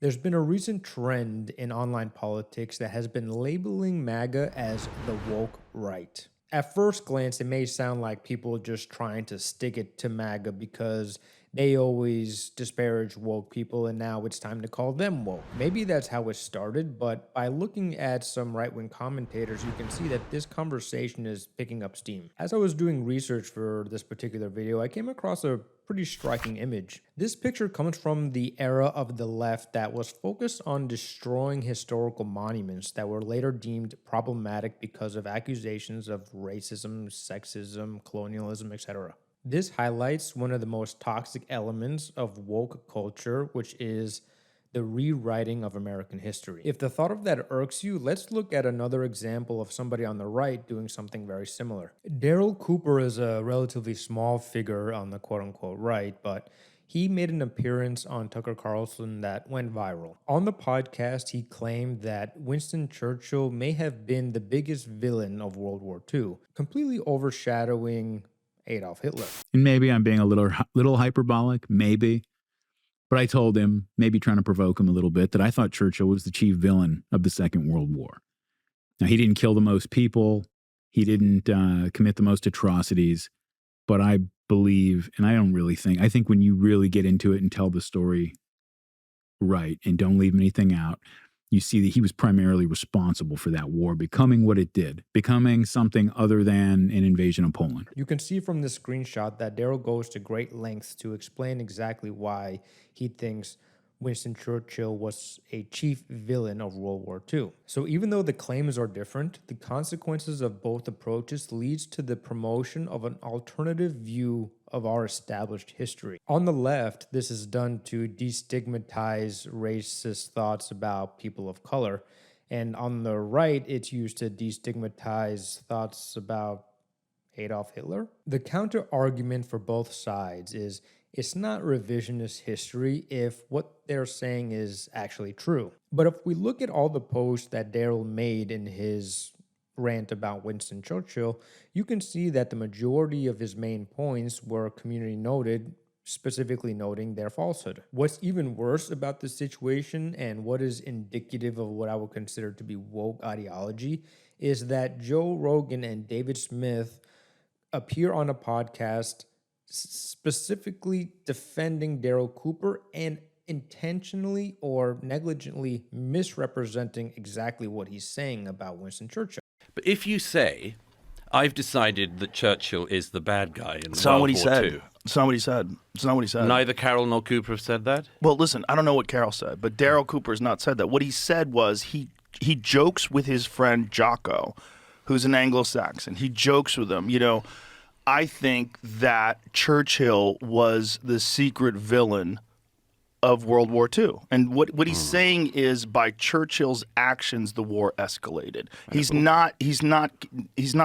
There's been a recent trend in online politics that has been labeling MAGA as the woke right. At first glance, it may sound like people just trying to stick it to MAGA because they always disparage woke people and now it's time to call them woke. Maybe that's how it started, but by looking at some right-wing commentators, you can see that this conversation is picking up steam. As I was doing research for this particular video, I came across a pretty striking image. This picture comes from the era of the left that was focused on destroying historical monuments that were later deemed problematic because of accusations of racism, sexism, colonialism, etc. This highlights one of the most toxic elements of woke culture, which is the rewriting of American history. If the thought of that irks you, let's look at another example of somebody on the right doing something very similar. Daryl Cooper is a relatively small figure on the quote-unquote right, but he made an appearance on Tucker Carlson that went viral. On the podcast, he claimed that Winston Churchill may have been the biggest villain of World War II, completely overshadowing Adolf Hitler. And maybe I'm being a little hyperbolic, maybe. But I told him, maybe trying to provoke him a little bit, that I thought Churchill was the chief villain of the Second World War. Now, he didn't kill the most people. He didn't commit the most atrocities. But I believe, and I think when you really get into it and tell the story right and don't leave anything out, you see that he was primarily responsible for that war becoming what it did, becoming something other than an invasion of Poland. You can see from this screenshot that Daryl goes to great lengths to explain exactly why he thinks Winston Churchill was a chief villain of World War II. So even though the claims are different, the consequences of both approaches leads to the promotion of an alternative view of our established history. On the left, this is done to destigmatize racist thoughts about people of color. And on the right, it's used to destigmatize thoughts about Adolf Hitler. The counter argument for both sides is it's not revisionist history if what they're saying is actually true. But if we look at all the posts that Daryl made in his rant about Winston Churchill, you can see that the majority of his main points were community noted, specifically noting their falsehood. What's even worse about this situation and what is indicative of what I would consider to be woke ideology is that Joe Rogan and David Smith appear on a podcast specifically defending Daryl Cooper and intentionally or negligently misrepresenting exactly what he's saying about Winston Churchill. But if you say, I've decided that Churchill is the bad guy in It's not what World he War said. II. It's not what he said. It's not what he said. Neither Carroll nor Cooper have said that? Well, listen, I don't know what Carroll said, but Daryl Cooper's not said that. What he said was he jokes with his friend Jocko, who's an Anglo-Saxon. He jokes with him, I think that Churchill was the secret villain of World War II. And what he's saying is by Churchill's actions, the war escalated. He's not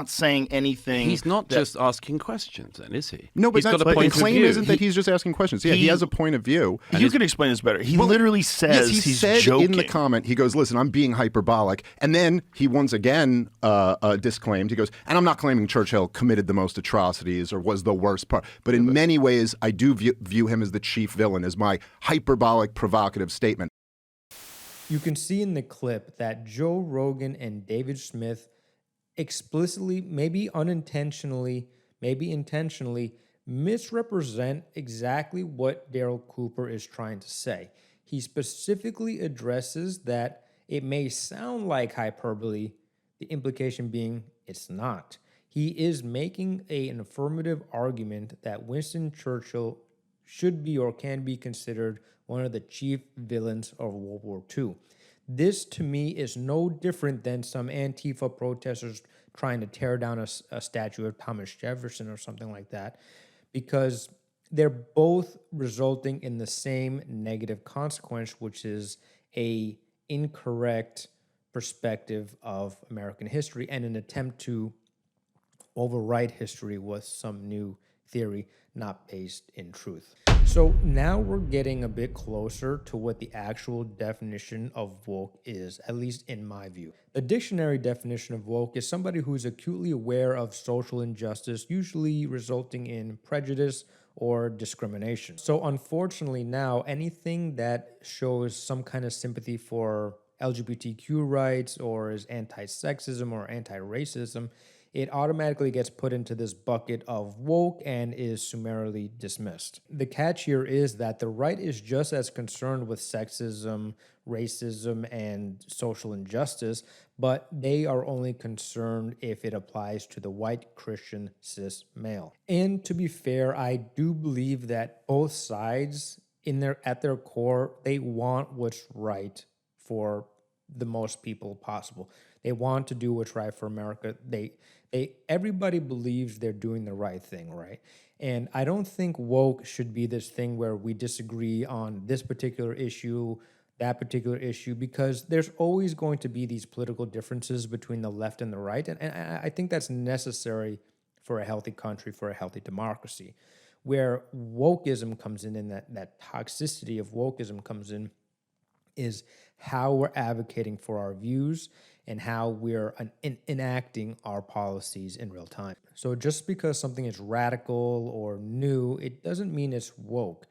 saying anything. He's not just asking questions then, is he? No, but he's got a the point of claim view. isn't that he's just asking questions. Yeah, he has a point of view. You can explain this better. He literally says yes, he he's said joking. in the comment, he goes, listen, I'm being hyperbolic. And then he once again disclaimed, he goes, and I'm not claiming Churchill committed the most atrocities or was the worst part. But in many ways, I do view him as the chief villain, as my hyperbolic, provocative statement. You can see in the clip that Joe Rogan and David Smith explicitly, maybe unintentionally, maybe intentionally, misrepresent exactly what Daryl Cooper is trying to say. He specifically addresses that it may sound like hyperbole, the implication being it's not. He is making an affirmative argument that Winston Churchill should be or can be considered one of the chief villains of World War II. This, to me, is no different than some Antifa protesters trying to tear down a statue of Thomas Jefferson or something like that, because they're both resulting in the same negative consequence, which is a incorrect perspective of American history and an attempt to overwrite history with some new theory, not based in truth. So now we're getting a bit closer to what the actual definition of woke is, at least in my view. The dictionary definition of woke is somebody who is acutely aware of social injustice, usually resulting in prejudice or discrimination. So unfortunately now, anything that shows some kind of sympathy for LGBTQ rights or is anti-sexism or anti-racism, it automatically gets put into this bucket of woke and is summarily dismissed. The catch here is that the right is just as concerned with sexism, racism, and social injustice, but they are only concerned if it applies to the white Christian cis male. And to be fair, I do believe that both sides at their core, they want what's right for the most people possible. They want to do what's right for America. Everybody believes they're doing the right thing, right? And I don't think woke should be this thing where we disagree on this particular issue, that particular issue, because there's always going to be these political differences between the left and the right. And I think that's necessary for a healthy country, for a healthy democracy. Where wokeism comes in and that toxicity of wokeism comes in is how we're advocating for our views and how we're enacting our policies in real time. So just because something is radical or new, it doesn't mean it's woke.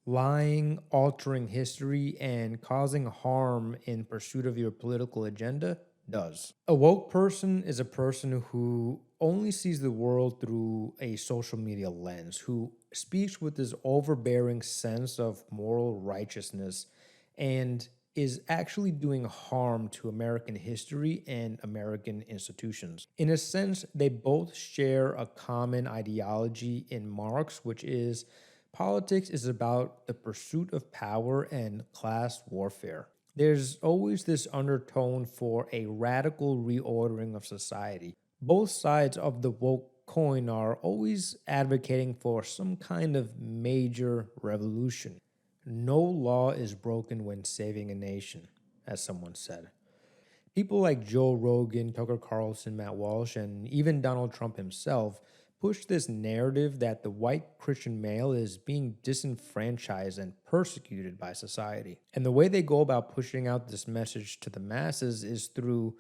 Lying, altering history, and causing harm in pursuit of your political agenda does. A woke person is a person who only sees the world through a social media lens, who speaks with this overbearing sense of moral righteousness and is actually doing harm to American history and American institutions. In a sense, they both share a common ideology in Marx, which is politics is about the pursuit of power and class warfare. There's always this undertone for a radical reordering of society. Both sides of the woke coin are always advocating for some kind of major revolution. No law is broken when saving a nation, as someone said. People like Joe Rogan, Tucker Carlson, Matt Walsh, and even Donald Trump himself push this narrative that the white Christian male is being disenfranchised and persecuted by society. And the way they go about pushing out this message to the masses is through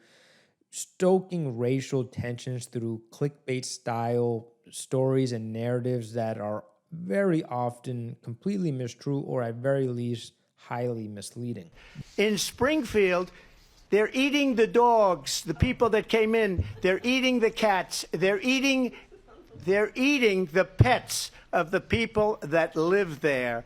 stoking racial tensions through clickbait-style stories and narratives that are very often completely mistrue or at very least highly misleading. In Springfield, they're eating the dogs, the people that came in, they're eating the cats, they're eating the pets of the people that live there.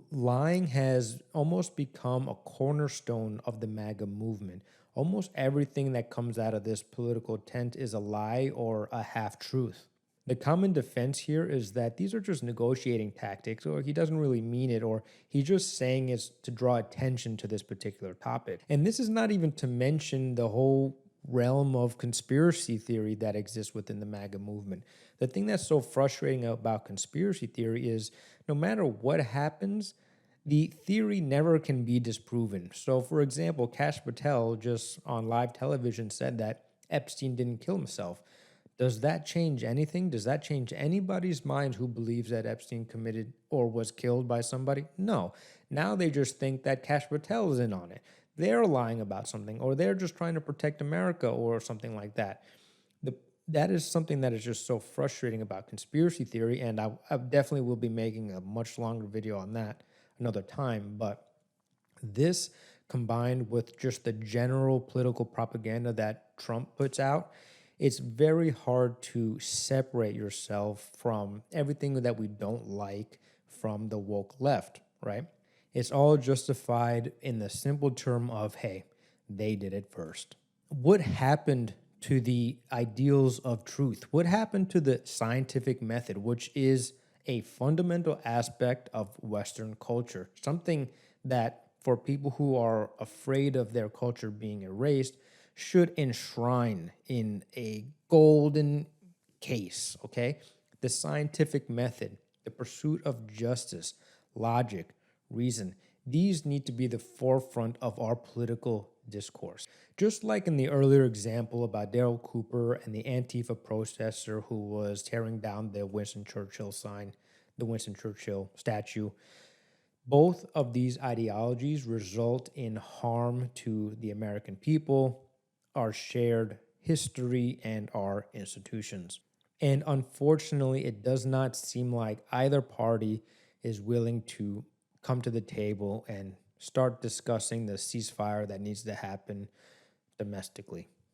Lying has almost become a cornerstone of the MAGA movement. Almost everything that comes out of this political tent is a lie or a half-truth. The common defense here is that these are just negotiating tactics, or he doesn't really mean it, or he's just saying it to draw attention to this particular topic. And this is not even to mention the whole realm of conspiracy theory that exists within the MAGA movement. The thing that's so frustrating about conspiracy theory is no matter what happens, the theory never can be disproven. So, for example, Kash Patel just on live television said that Epstein didn't kill himself. Does that change anything? Does that change anybody's mind who believes that Epstein committed or was killed by somebody? No. Now they just think that Kash Patel is in on it. They're lying about something, or they're just trying to protect America or something like that. That is something that is just so frustrating about conspiracy theory, and I definitely will be making a much longer video on that another time. But this, combined with just the general political propaganda that Trump puts out, it's very hard to separate yourself from everything that we don't like from the woke left, right? It's all justified in the simple term of, hey, they did it first. What happened to the ideals of truth? What happened to the scientific method, which is a fundamental aspect of Western culture? Something that for people who are afraid of their culture being erased should enshrine in a golden case, okay? The scientific method, the pursuit of justice, logic, reason, these need to be the forefront of our political discourse. Just like in the earlier example about Daryl Cooper and the Antifa protester who was tearing down the Winston Churchill sign, the Winston Churchill statue, both of these ideologies result in harm to the American people, our shared history, and our institutions. And unfortunately, it does not seem like either party is willing to come to the table and start discussing the ceasefire that needs to happen domestically.